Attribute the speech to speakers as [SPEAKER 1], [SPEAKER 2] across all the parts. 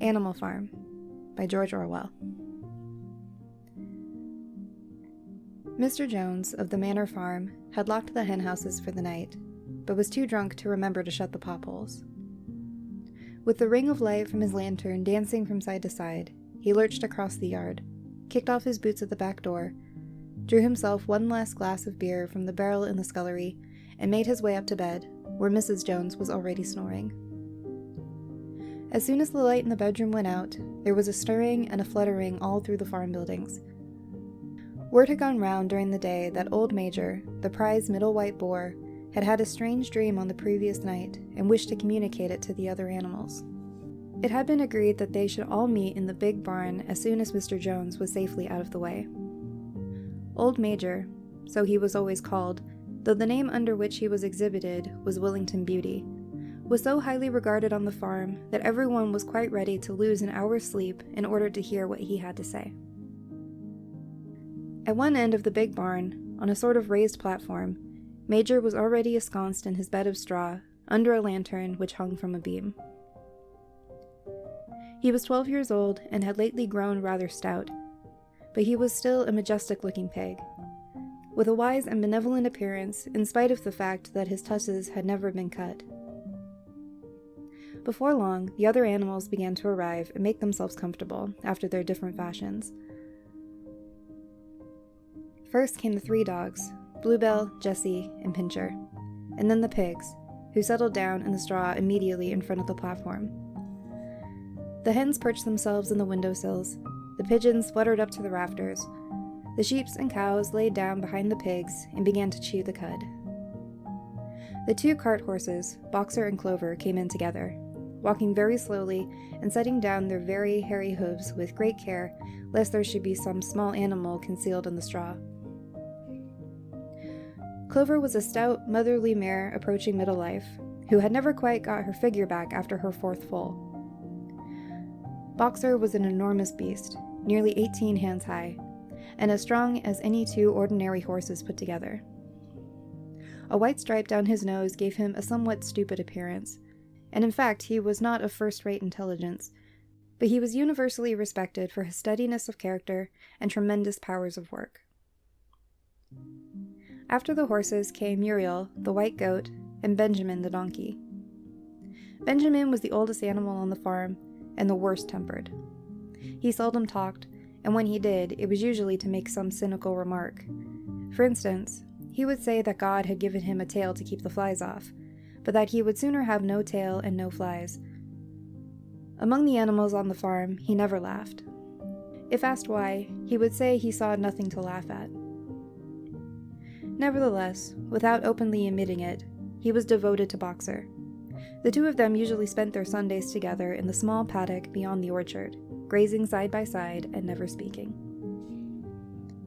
[SPEAKER 1] Animal Farm by George Orwell. Mr. Jones of the Manor Farm had locked the henhouses for the night, but was too drunk to remember to shut the popholes. With the ring of light from his lantern dancing from side to side, he lurched across the yard, kicked off his boots at the back door, drew himself one last glass of beer from the barrel in the scullery, and made his way up to bed, where Mrs. Jones was already snoring. As soon as the light in the bedroom went out, there was a stirring and a fluttering all through the farm buildings. Word had gone round during the day that old Major, the prize middle white boar, had had a strange dream on the previous night and wished to communicate it to the other animals. It had been agreed that they should all meet in the big barn as soon as Mr. Jones was safely out of the way. Old Major, so he was always called, though the name under which he was exhibited was Wellington Beauty, was so highly regarded on the farm that everyone was quite ready to lose an hour's sleep in order to hear what he had to say. At one end of the big barn, on a sort of raised platform, Major was already ensconced in his bed of straw, under a lantern which hung from a beam. He was 12 years old and had lately grown rather stout, but he was still a majestic-looking pig, with a wise and benevolent appearance in spite of the fact that his tusses had never been cut. Before long, the other animals began to arrive and make themselves comfortable after their different fashions. First came the 3 dogs, Bluebell, Jessie, and Pincher, and then the pigs, who settled down in the straw immediately in front of the platform. The hens perched themselves in the windowsills, the pigeons fluttered up to the rafters, the sheep and cows laid down behind the pigs and began to chew the cud. The 2 cart horses, Boxer and Clover, came in together, walking very slowly and setting down their very hairy hooves with great care, lest there should be some small animal concealed in the straw. Clover was a stout, motherly mare approaching middle life, who had never quite got her figure back after her 4th foal. Boxer was an enormous beast, nearly 18 hands high, and as strong as any 2 ordinary horses put together. A white stripe down his nose gave him a somewhat stupid appearance, and in fact he was not of first-rate intelligence, but he was universally respected for his steadiness of character and tremendous powers of work. After the horses came Muriel, the white goat, and Benjamin the donkey. Benjamin was the oldest animal on the farm, and the worst-tempered. He seldom talked, and when he did, it was usually to make some cynical remark. For instance, he would say that God had given him a tail to keep the flies off, but that he would sooner have no tail and no flies. Among the animals on the farm, he never laughed. If asked why, he would say he saw nothing to laugh at. Nevertheless, without openly admitting it, he was devoted to Boxer. The 2 of them usually spent their Sundays together in the small paddock beyond the orchard, grazing side by side and never speaking.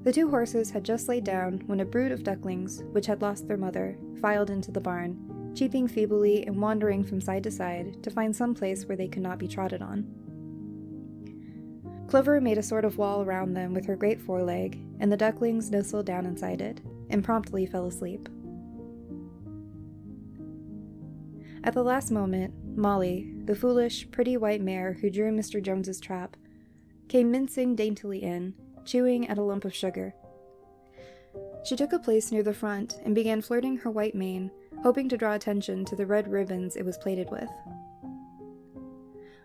[SPEAKER 1] The 2 horses had just laid down when a brood of ducklings, which had lost their mother, filed into the barn, cheeping feebly and wandering from side to side to find some place where they could not be trodden on. Clover made a sort of wall around them with her great foreleg, and the ducklings nestled down inside it, and promptly fell asleep. At the last moment, Molly, the foolish, pretty white mare who drew Mr. Jones's trap, came mincing daintily in, chewing at a lump of sugar. She took a place near the front and began flirting her white mane, hoping to draw attention to the red ribbons it was plaited with.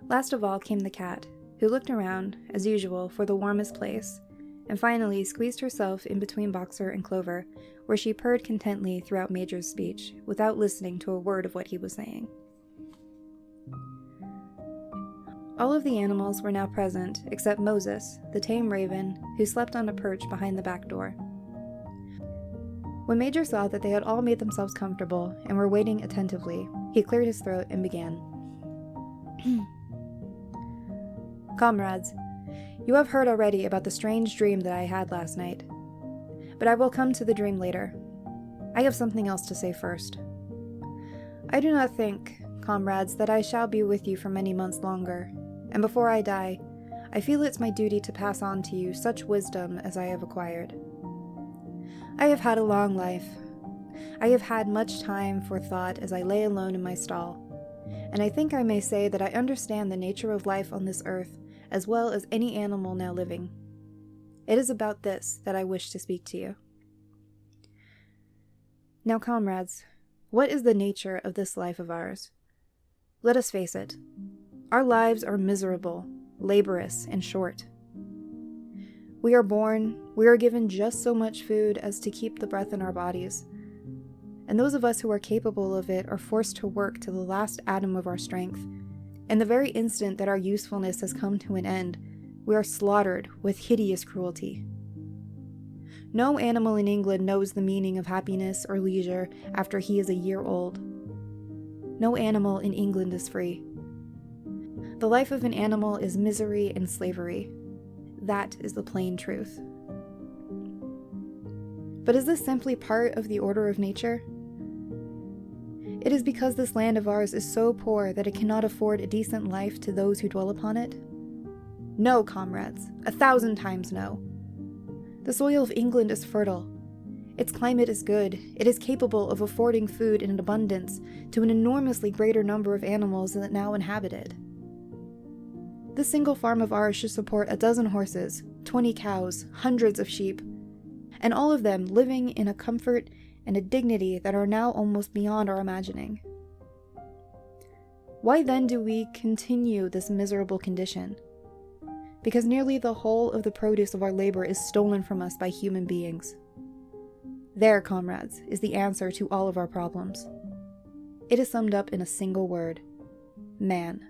[SPEAKER 1] Last of all came the cat, who looked around, as usual, for the warmest place, and finally squeezed herself in between Boxer and Clover, where she purred contentedly throughout Major's speech, without listening to a word of what he was saying. All of the animals were now present, except Moses, the tame raven, who slept on a perch behind the back door. When Major saw that they had all made themselves comfortable and were waiting attentively, he cleared his throat and began. Comrades, you have heard already about the strange dream that I had last night, but I will come to the dream later. I have something else to say first. I do not think, comrades, that I shall be with you for many months longer, and before I die, I feel it's my duty to pass on to you such wisdom as I have acquired. I have had a long life. I have had much time for thought as I lay alone in my stall, and I think I may say that I understand the nature of life on this earth as well as any animal now living. It is about this that I wish to speak to you. Now, comrades, what is the nature of this life of ours? Let us face it. Our lives are miserable, laborious, and short. We are born, we are given just so much food as to keep the breath in our bodies, and those of us who are capable of it are forced to work to the last atom of our strength, and the very instant that our usefulness has come to an end, we are slaughtered with hideous cruelty. No animal in England knows the meaning of happiness or leisure after he is a year old. No animal in England is free. The life of an animal is misery and slavery. That is the plain truth. But is this simply part of the order of nature? It is because this land of ours is so poor that it cannot afford a decent life to those who dwell upon it? No, comrades, 1,000 times no. The soil of England is fertile. Its climate is good. It is capable of affording food in abundance to an enormously greater number of animals than it now inhabited. This single farm of ours should support 12 horses, 20 cows, hundreds of sheep, and all of them living in a comfort and a dignity that are now almost beyond our imagining. Why then do we continue this miserable condition? Because nearly the whole of the produce of our labor is stolen from us by human beings. There, comrades, is the answer to all of our problems. It is summed up in a single word: man.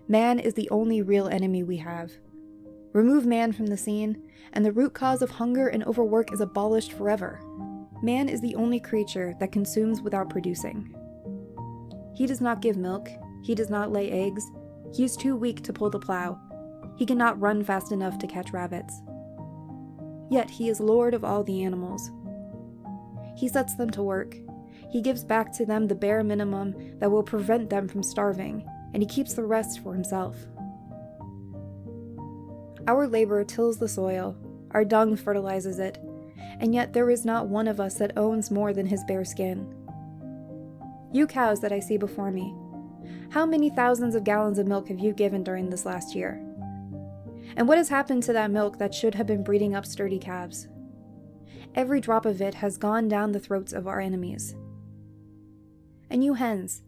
[SPEAKER 1] Man is the only real enemy we have. Remove man from the scene, and the root cause of hunger and overwork is abolished forever. Man is the only creature that consumes without producing. He does not give milk. He does not lay eggs. He is too weak to pull the plow. He cannot run fast enough to catch rabbits. Yet he is lord of all the animals. He sets them to work. He gives back to them the bare minimum that will prevent them from starving, and he keeps the rest for himself. Our labor tills the soil, our dung fertilizes it, and yet there is not one of us that owns more than his bare skin. You cows that I see before me, how many thousands of gallons of milk have you given during this last year? And what has happened to that milk that should have been breeding up sturdy calves? Every drop of it has gone down the throats of our enemies. And you hens,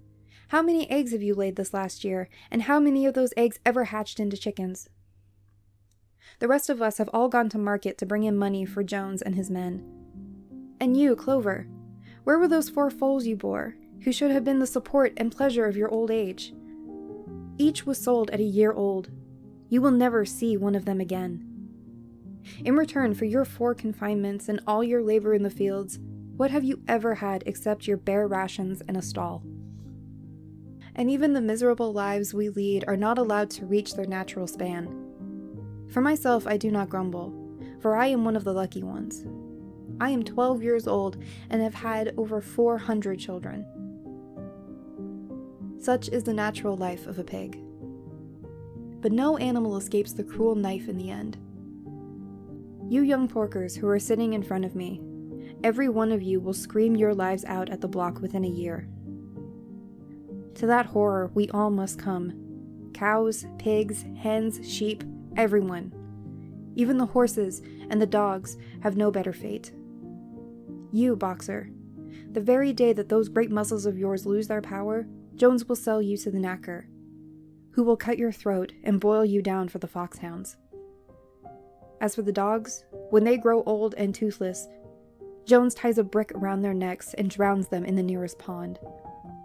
[SPEAKER 1] how many eggs have you laid this last year, and how many of those eggs ever hatched into chickens? The rest of us have all gone to market to bring in money for Jones and his men. And you, Clover, where were those 4 foals you bore, who should have been the support and pleasure of your old age? Each was sold at a year old. You will never see one of them again. In return for your 4 confinements and all your labor in the fields, what have you ever had except your bare rations and a stall? And even the miserable lives we lead are not allowed to reach their natural span. For myself, I do not grumble, for I am one of the lucky ones. I am 12 years old and have had over 400 children. Such is the natural life of a pig. But no animal escapes the cruel knife in the end. You young porkers who are sitting in front of me, every one of you will scream your lives out at the block within a year. To that horror we all must come. Cows, pigs, hens, sheep, everyone. Even the horses and the dogs have no better fate. You, Boxer, the very day that those great muscles of yours lose their power, Jones will sell you to the knacker, who will cut your throat and boil you down for the foxhounds. As for the dogs, when they grow old and toothless, Jones ties a brick around their necks and drowns them in the nearest pond.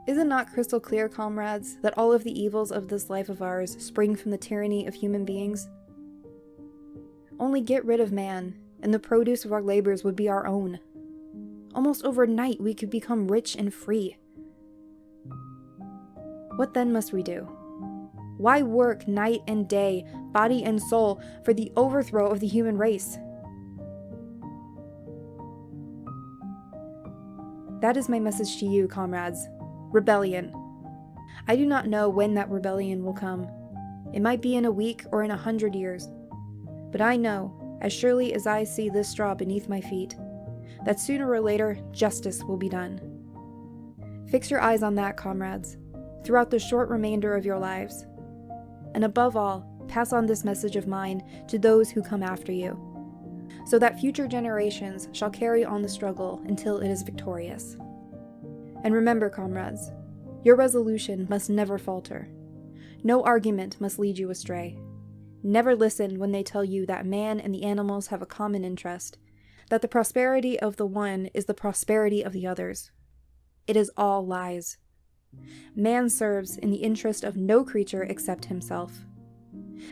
[SPEAKER 1] Is it not crystal clear, comrades, that all of the evils of this life of ours spring from the tyranny of human beings? Only get rid of man, and the produce of our labors would be our own. Almost overnight we could become rich and free. What then must we do? Why work night and day, body and soul, for the overthrow of the human race? That is my message to you, comrades. Rebellion. I do not know when that rebellion will come. It might be in a week or in 100 years. But I know, as surely as I see this straw beneath my feet, that sooner or later justice will be done. Fix your eyes on that, comrades. throughout the short remainder of your lives. And above all, pass on this message of mine to those who come after you, so that future generations shall carry on the struggle until it is victorious. And remember, comrades, your resolution must never falter. No argument must lead you astray. Never listen when they tell you that man and the animals have a common interest, that the prosperity of the one is the prosperity of the others. It is all lies. Man serves in the interest of no creature except himself.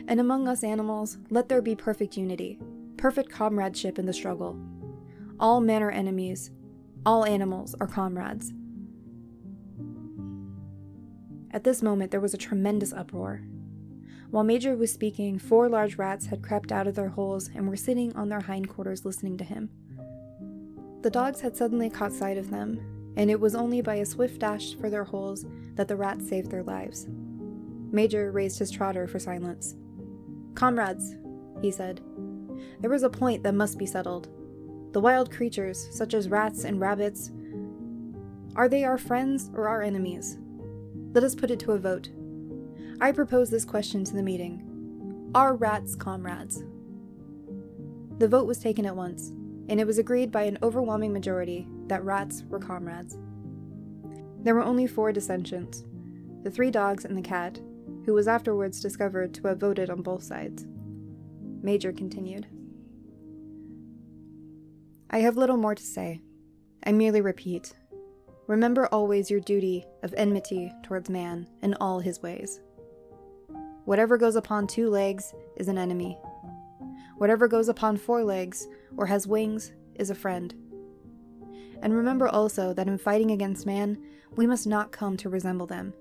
[SPEAKER 1] And among us animals, let there be perfect unity, perfect comradeship in the struggle. All men are enemies. All animals are comrades. At this moment, there was a tremendous uproar. While Major was speaking, 4 large rats had crept out of their holes and were sitting on their hindquarters listening to him. The dogs had suddenly caught sight of them, and it was only by a swift dash for their holes that the rats saved their lives. Major raised his trotter for silence. "Comrades," he said, "there is a point that must be settled. The wild creatures, such as rats and rabbits, are they our friends or our enemies? Let us put it to a vote. I propose this question to the meeting. Are rats comrades?" The vote was taken at once, and it was agreed by an overwhelming majority that rats were comrades. There were only 4 dissensions: the 3 dogs and the cat, who was afterwards discovered to have voted on both sides. Major continued. "I have little more to say. I merely repeat. Remember always your duty of enmity towards man and all his ways. Whatever goes upon 2 legs is an enemy. Whatever goes upon 4 legs or has wings is a friend. And remember also that in fighting against man, we must not come to resemble them.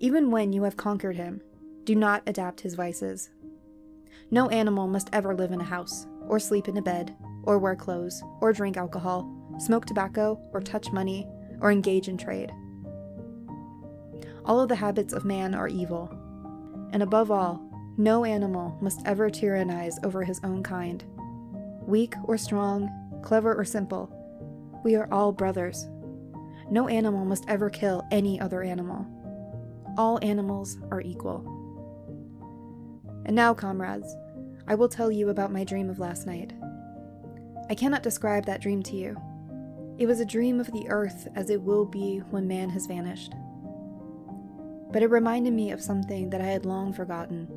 [SPEAKER 1] Even when you have conquered him, do not adapt his vices. No animal must ever live in a house, or sleep in a bed, or wear clothes, or drink alcohol, smoke tobacco, or touch money, or engage in trade. All of the habits of man are evil, and above all, no animal must ever tyrannize over his own kind. Weak or strong, clever or simple, we are all brothers. No animal must ever kill any other animal. All animals are equal. And now, comrades, I will tell you about my dream of last night. I cannot describe that dream to you. It was a dream of the earth as it will be when man has vanished. But it reminded me of something that I had long forgotten.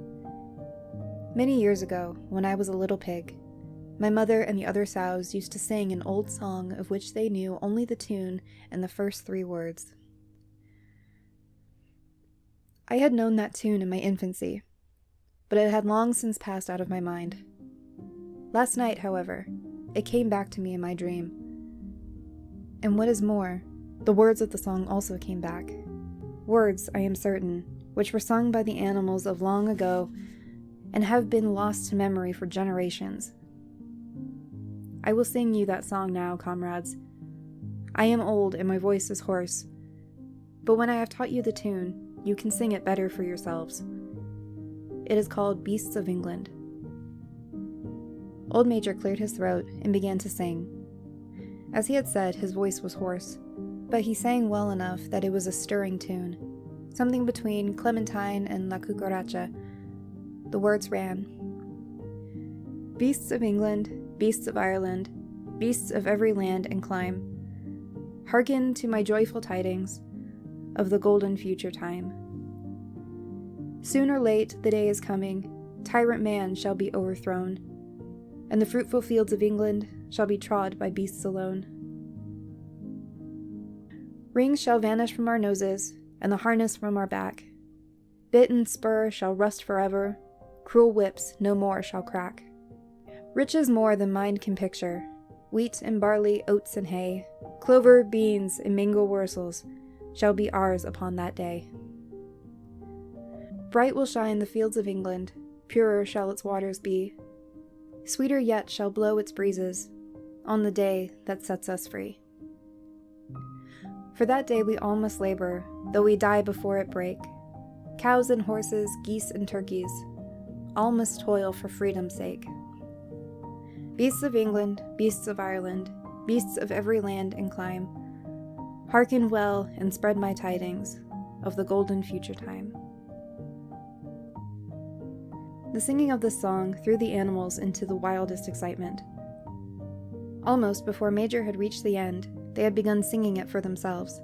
[SPEAKER 1] Many years ago, when I was a little pig, my mother and the other sows used to sing an old song of which they knew only the tune and the first 3 words. I had known that tune in my infancy, but it had long since passed out of my mind. Last night, however, it came back to me in my dream. And what is more, the words of the song also came back. Words, I am certain, which were sung by the animals of long ago and have been lost to memory for generations. I will sing you that song now, comrades. I am old and my voice is hoarse, but when I have taught you the tune, you can sing it better for yourselves. It is called Beasts of England. Old Major cleared his throat and began to sing. As he had said, his voice was hoarse, but he sang well enough that it was a stirring tune, something between Clementine and La Cucaracha. The words ran: Beasts of England, beasts of Ireland, beasts of every land and clime, hearken to my joyful tidings of the golden future time. Soon or late the day is coming, tyrant man shall be overthrown, and the fruitful fields of England shall be trod by beasts alone. Rings shall vanish from our noses, and the harness from our back. Bit and spur shall rust forever, cruel whips no more shall crack. Riches more than mind can picture, wheat and barley, oats and hay, clover, beans, and mango wurzels shall be ours upon that day. Bright will shine the fields of England, purer shall its waters be, sweeter yet shall blow its breezes on the day that sets us free. For that day we all must labor, though we die before it break. Cows and horses, geese and turkeys, all must toil for freedom's sake. Beasts of England, beasts of Ireland, beasts of every land and clime, hearken well and spread my tidings of the golden future time. The singing of this song threw the animals into the wildest excitement. Almost before Major had reached the end, they had begun singing it for themselves.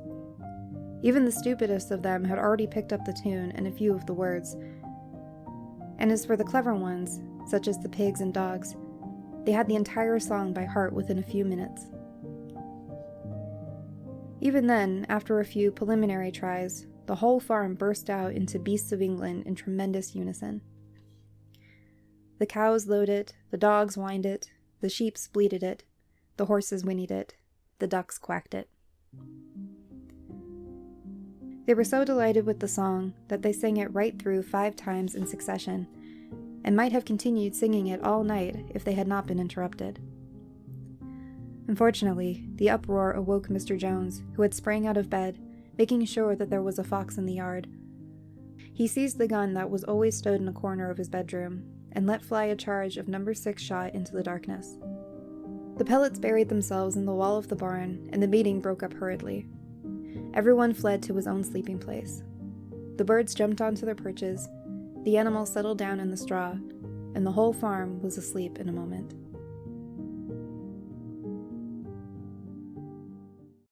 [SPEAKER 1] Even the stupidest of them had already picked up the tune and a few of the words. And as for the clever ones, such as the pigs and dogs, they had the entire song by heart within a few minutes. Even then, after a few preliminary tries, the whole farm burst out into Beasts of England in tremendous unison. The cows lowed it, the dogs whined it, the sheep bleated it, the horses whinnied it, the ducks quacked it. They were so delighted with the song that they sang it right through 5 times in succession, and might have continued singing it all night if they had not been interrupted. Unfortunately, the uproar awoke Mr. Jones, who had sprang out of bed, making sure that there was a fox in the yard. He seized the gun that was always stowed in a corner of his bedroom, and let fly a charge of No. 6 shot into the darkness. The pellets buried themselves in the wall of the barn, and the meeting broke up hurriedly. Everyone fled to his own sleeping place. The birds jumped onto their perches, the animals settled down in the straw, and the whole farm was asleep in a moment.